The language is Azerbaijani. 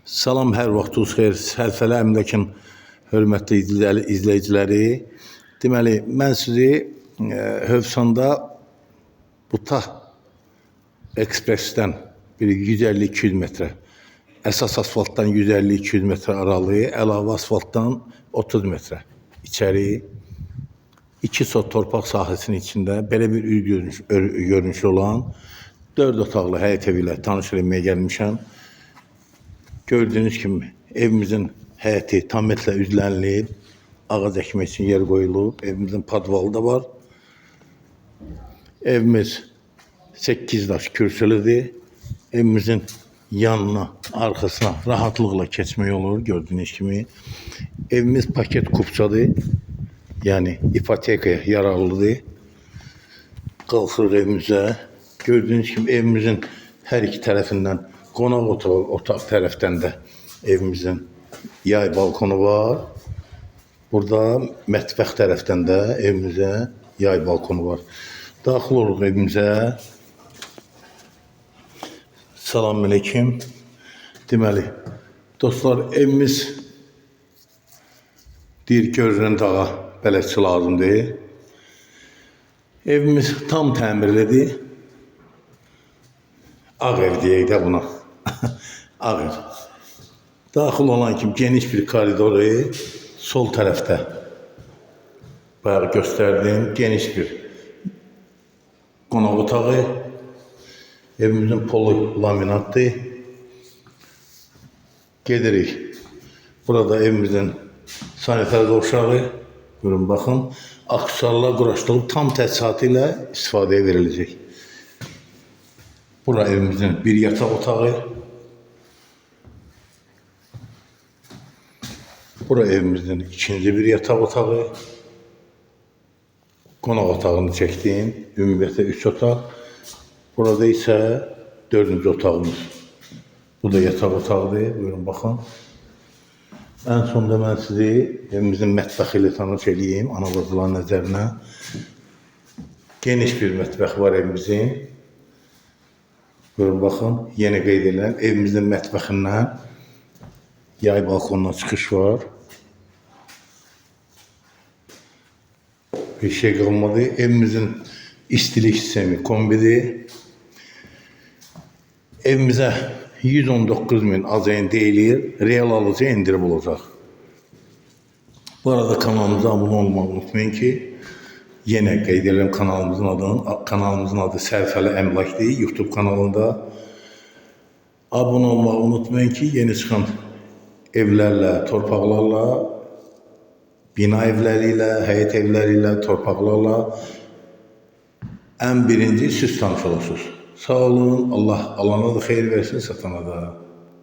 Salam, hər vaxtınız xeyir. Sərfəli əmləkin hörmətli izləyiciləri. Deməli, mən sizi Hövsanda Buta Ekspresdən bir 150-200 metrə, əsas asfaltdan 150-200 metrə aralı, əlavə asfaltdan 30 metrə içəri, 2 sot torpaq sahəsinin içində belə bir görünüşü olan 4 otaqlı həyət evi ilə tanış eləməyə gəlmişəm. Gördüğünüz kimi evimizin həyəti tam metrlə üzlənilib, ağac əkmək üçün yer qoyulub, evimizin podvalı da var. Evimiz 8 daş kürsülüdür. Evimizin yanına, arxasına rahatlıqla keçmək olur, gördüğünüz kimi. Evimiz paket kupçadır, yani ipotekaya yararlıdır. Qalxırıq evimizə. Gördüğünüz kimi evimizin hər iki tərəfindən qonaq otaq tərəfdən də evimizin yay balkonu var. Burada mətbəx tərəfdən də evimizə yay balkonu var. Daxil oluruq evimizə. Selamünaleyküm. Deməli, dostlar, evimiz deyir görünən dağa bələdçi lazımdır. Evimiz tam təmirlidir. Ağ ev deyək də buna. Ağ ev. Daxil olan kimi geniş bir koridoru sol tərəfdə bayağı göstərdim. Geniş bir qonaq otağı. Evimizin polu laminatdır. Gedirik. Burada evimizin sanitar dovşağı. Görün, baxın. Aksesuarlar quraşdırılıb tam təchizatı ilə istifadəyə veriləcək. Bura evimizin bir yataq otağı. Bura evimizin ikinci bir yataq otağı. Qonaq otağını çəkdim. Ümumiyyətlə 3 otaq. Burada isə 4-cü otağımız. Bu da yataq otağıdır. Buyurun, baxın. Ən sonunda mən sizi evimizin mətbəxi ilə tanış edeyim. Ana-bacıların nəzərinə. Geniş bir mətbəx var evimizin. Buyurun, baxın. Yeni qeyd edilən evimizin mətbəxindən yay balkonuna çıxış var. Bir şey qalmadı. Evimizin istilik sistemi kombidir. Evimizə 119.000 ACN deyilir. Real alıcı endirib olacaq. Bu arada kanalımıza abunə olmağı unutmayın ki, yenə qeyd edelim kanalımızın adı Sərfəli Əmlakdır. YouTube kanalında abunə olmağı unutmayın ki, yeni çıxan evlərlə, torpaqlarla, bina evləri ilə, həyət evləri ilə, torpaqlarla ən birinci siz tanış olursunuz. Sağ olun, Allah alana da xeyir versin, satana da.